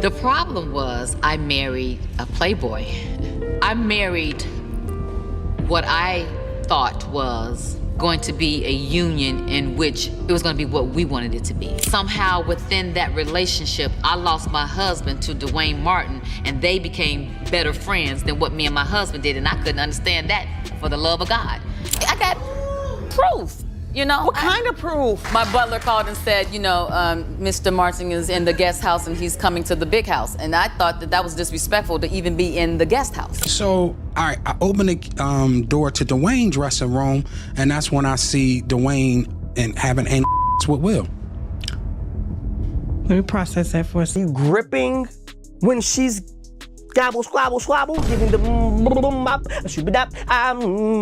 The problem was I married a playboy. I married what I thought was going to be a union in which it was going to be what we wanted it to be. Somehow within that relationship, I lost my husband to Dwayne Martin, and they became better friends than what me and my husband did, and I couldn't understand that for the love of God. I got proof. You know, what kind of proof? My butler called and said, Mr. Martin is in the guest house and he's coming to the big house. And I thought that was disrespectful to even be in the guest house. So, all right, I open the door to Dwayne's dressing room, and that's when I see Dwayne and having with Will. Let me process that for a second. Gripping when she's gobble, squabble, squabble, giving the bop, shoop-a-dop,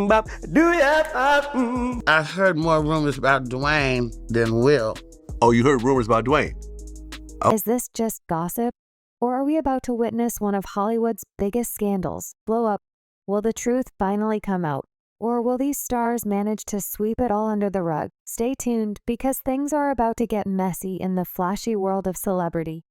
bop, do ya, I heard more rumors about Dwayne than Will. Oh, you heard rumors about Dwayne? Oh. Is this just gossip? Or are we about to witness one of Hollywood's biggest scandals blow up? Will the truth finally come out? Or will these stars manage to sweep it all under the rug? Stay tuned, because things are about to get messy in the flashy world of celebrity.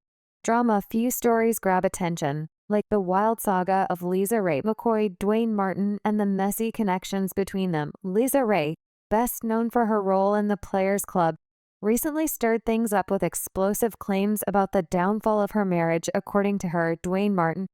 Drama few stories grab attention, like the wild saga of LisaRaye McCoy, Dwayne Martin, and the messy connections between them. LisaRaye, best known for her role in The Players Club, recently stirred things up with explosive claims about the downfall of her marriage. According to her, Dwayne Martin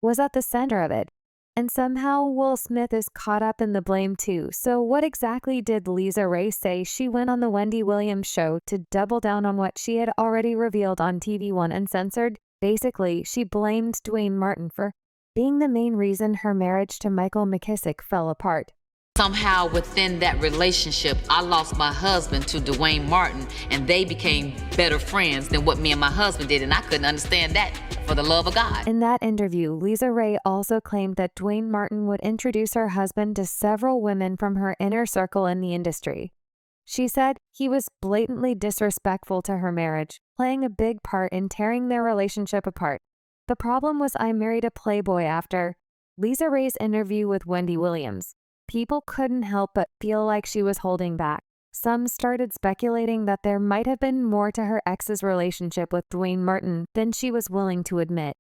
was at the center of it. And somehow Will Smith is caught up in the blame too. So what exactly did LisaRaye say? She went on the Wendy Williams show to double down on what she had already revealed on TV One Uncensored. Basically, she blamed Dwayne Martin for being the main reason her marriage to Michael McKissick fell apart. Somehow within that relationship, I lost my husband to Dwayne Martin, and they became better friends than what me and my husband did, and I couldn't understand that for the love of God. In that interview, LisaRaye also claimed that Dwayne Martin would introduce her husband to several women from her inner circle in the industry. She said he was blatantly disrespectful to her marriage, playing a big part in tearing their relationship apart. The problem was I married a playboy after LisaRaye's interview with Wendy Williams. People couldn't help but feel like she was holding back. Some started speculating that there might have been more to her ex's relationship with Dwayne Martin than she was willing to admit.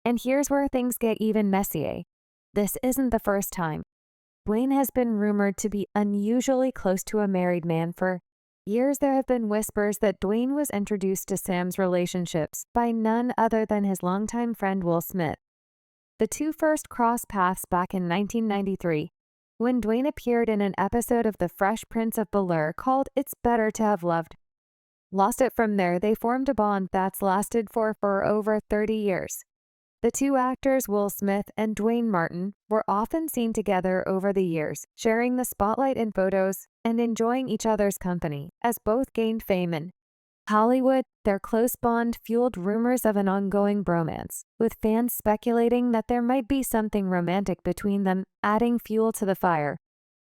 And here's where things get even messier. This isn't the first time. Dwayne has been rumored to be unusually close to a married man for years. There have been whispers that Dwayne was introduced to Sam's relationships by none other than his longtime friend Will Smith. The two first crossed paths back in 1993, when Dwayne appeared in an episode of The Fresh Prince of Bel-Air called It's Better to Have Loved. Lost it from there, they formed a bond that's lasted for over 30 years. The two actors, Will Smith and Dwayne Martin, were often seen together over the years, sharing the spotlight in photos and enjoying each other's company. As both gained fame in Hollywood, their close bond fueled rumors of an ongoing bromance, with fans speculating that there might be something romantic between them, adding fuel to the fire.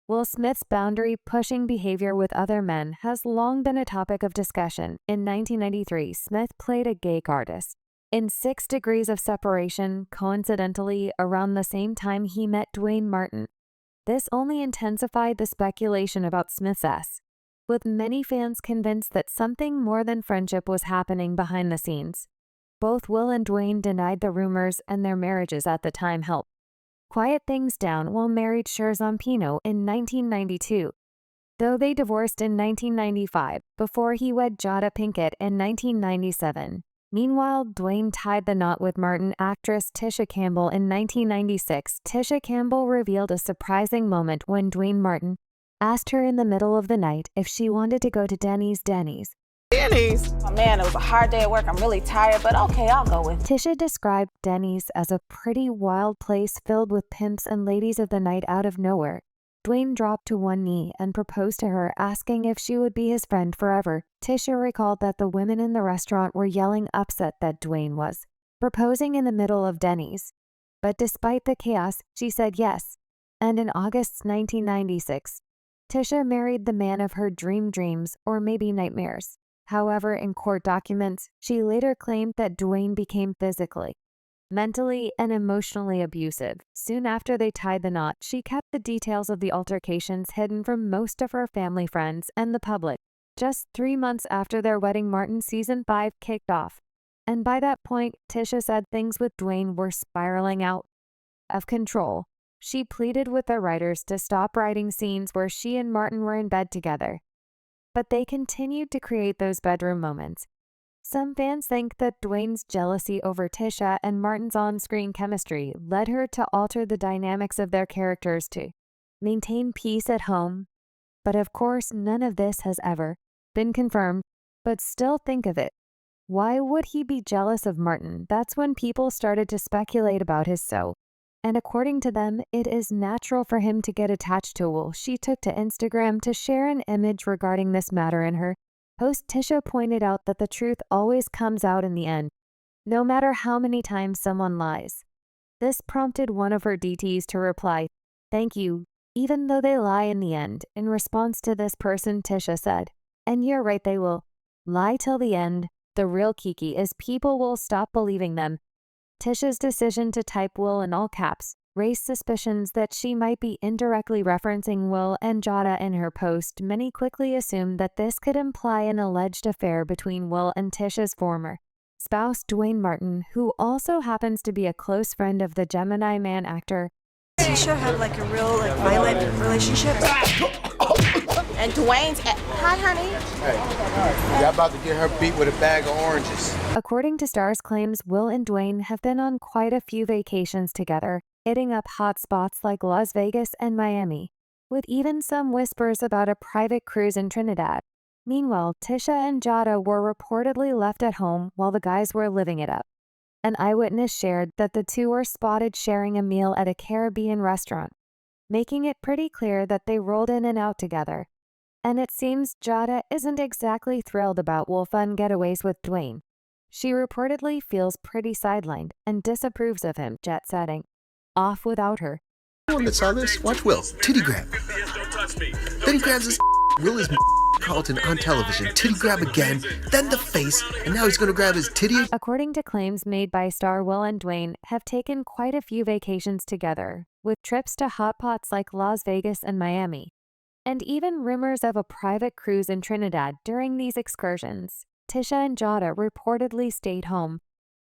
Will Smith's boundary-pushing behavior with other men has long been a topic of discussion. In 1993, Smith played a gay artist. In 6 Degrees of Separation, coincidentally, around the same time he met Dwayne Martin. This only intensified the speculation about Smith's ass, with many fans convinced that something more than friendship was happening behind the scenes. Both Will and Dwayne denied the rumors, and their marriages at the time helped quiet things down. Will married Cher Zampino in 1992, though they divorced in 1995 before he wed Jada Pinkett in 1997. Meanwhile, Dwayne tied the knot with Martin actress Tisha Campbell in 1996. Tisha Campbell revealed a surprising moment when Dwayne Martin asked her in the middle of the night if she wanted to go to Denny's. Oh man, it was a hard day at work. I'm really tired, but okay, I'll go with it. Tisha described Denny's as a pretty wild place filled with pimps and ladies of the night out of nowhere. Dwayne dropped to one knee and proposed to her, asking if she would be his friend forever. Tisha recalled that the women in the restaurant were yelling upset that Dwayne was proposing in the middle of Denny's. But despite the chaos, she said yes. And in August 1996, Tisha married the man of her dreams, or maybe nightmares. However, in court documents, she later claimed that Dwayne became physically, mentally, and emotionally abusive. Soon after they tied the knot, she kept the details of the altercations hidden from most of her family, friends, and the public. Just 3 months after their wedding, Martin Season 5 kicked off. And by that point, Tisha said things with Dwayne were spiraling out of control. She pleaded with the writers to stop writing scenes where she and Martin were in bed together. But they continued to create those bedroom moments. Some fans think that Dwayne's jealousy over Tisha and Martin's on-screen chemistry led her to alter the dynamics of their characters to maintain peace at home. But of course, none of this has ever been confirmed. But still, think of it. Why would he be jealous of Martin? That's when people started to speculate about his so. And according to them, it is natural for him to get attached to Will. She took to Instagram to share an image regarding this matter. In her post, Tisha pointed out that the truth always comes out in the end, no matter how many times someone lies. This prompted one of her DTs to reply, "Thank you, even though they lie in the end." In response to this person, Tisha said, "And you're right, they will lie till the end. The real kiki is people will stop believing them." Tisha's decision to type Will in all caps raised suspicions that she might be indirectly referencing Will and Jada in her post. Many quickly assumed that this could imply an alleged affair between Will and Tisha's former spouse, Dwayne Martin, who also happens to be a close friend of the Gemini Man actor. Tisha had like a real violent relationship. And Dwayne's hi, honey. Hey, y'all about to get her beat with a bag of oranges. According to Star's claims, Will and Dwayne have been on quite a few vacations together, hitting up hot spots like Las Vegas and Miami, with even some whispers about a private cruise in Trinidad. Meanwhile, Tisha and Jada were reportedly left at home while the guys were living it up. An eyewitness shared that the two were spotted sharing a meal at a Caribbean restaurant, making it pretty clear that they rolled in and out together. And it seems Jada isn't exactly thrilled about Will fun getaways with Dwayne. She reportedly feels pretty sidelined and disapproves of him jet-setting off without her. Everyone that saw this, watch Will. Titty grab. Then he grabs his Will is Carlton on television. Titty grab again, then the face, and now he's going to grab his titty. According to claims made by Star, Will and Dwayne have taken quite a few vacations together, with trips to hot spots like Las Vegas and Miami, and even rumors of a private cruise in Trinidad. During these excursions, Tisha and Jada reportedly stayed home.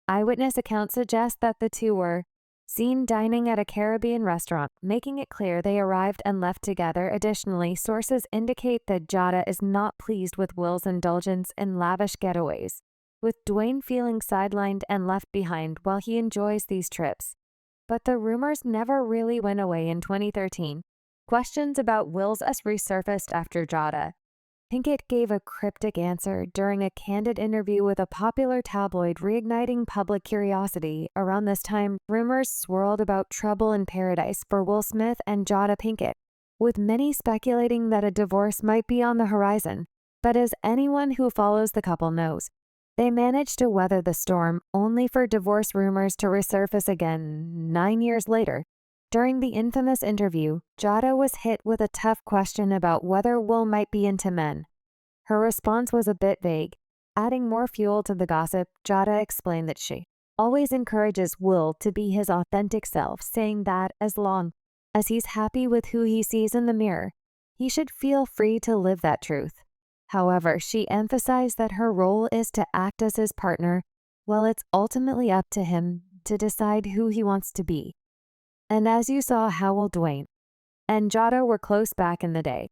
Eyewitness accounts suggest that the two were seen dining at a Caribbean restaurant, making it clear they arrived and left together. Additionally, sources indicate that Jada is not pleased with Will's indulgence in lavish getaways, with Dwayne feeling sidelined and left behind while he enjoys these trips. But the rumors never really went away. In 2013, questions about Will's resurfaced after Jada Pinkett gave a cryptic answer during a candid interview with a popular tabloid, reigniting public curiosity. Around this time, rumors swirled about trouble in paradise for Will Smith and Jada Pinkett, with many speculating that a divorce might be on the horizon. But as anyone who follows the couple knows, they managed to weather the storm, only for divorce rumors to resurface again 9 years later. During the infamous interview, Jada was hit with a tough question about whether Will might be into men. Her response was a bit vague. Adding more fuel to the gossip, Jada explained that she always encourages Will to be his authentic self, saying that as long as he's happy with who he sees in the mirror, he should feel free to live that truth. However, she emphasized that her role is to act as his partner, while it's ultimately up to him to decide who he wants to be. And as you saw how Will, Dwayne and Jada were close back in the day,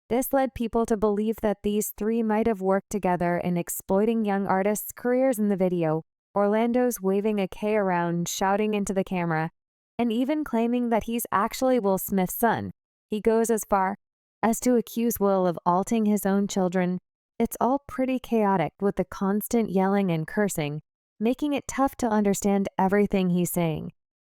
this led people to believe that these three might have worked together in exploiting young artists' careers. In the video, Orlando's waving a K around, shouting into the camera, and even claiming that he's actually Will Smith's son. He goes as far as to accuse Will of alting his own children. It's all pretty chaotic, with the constant yelling and cursing, making it tough to understand everything he's saying.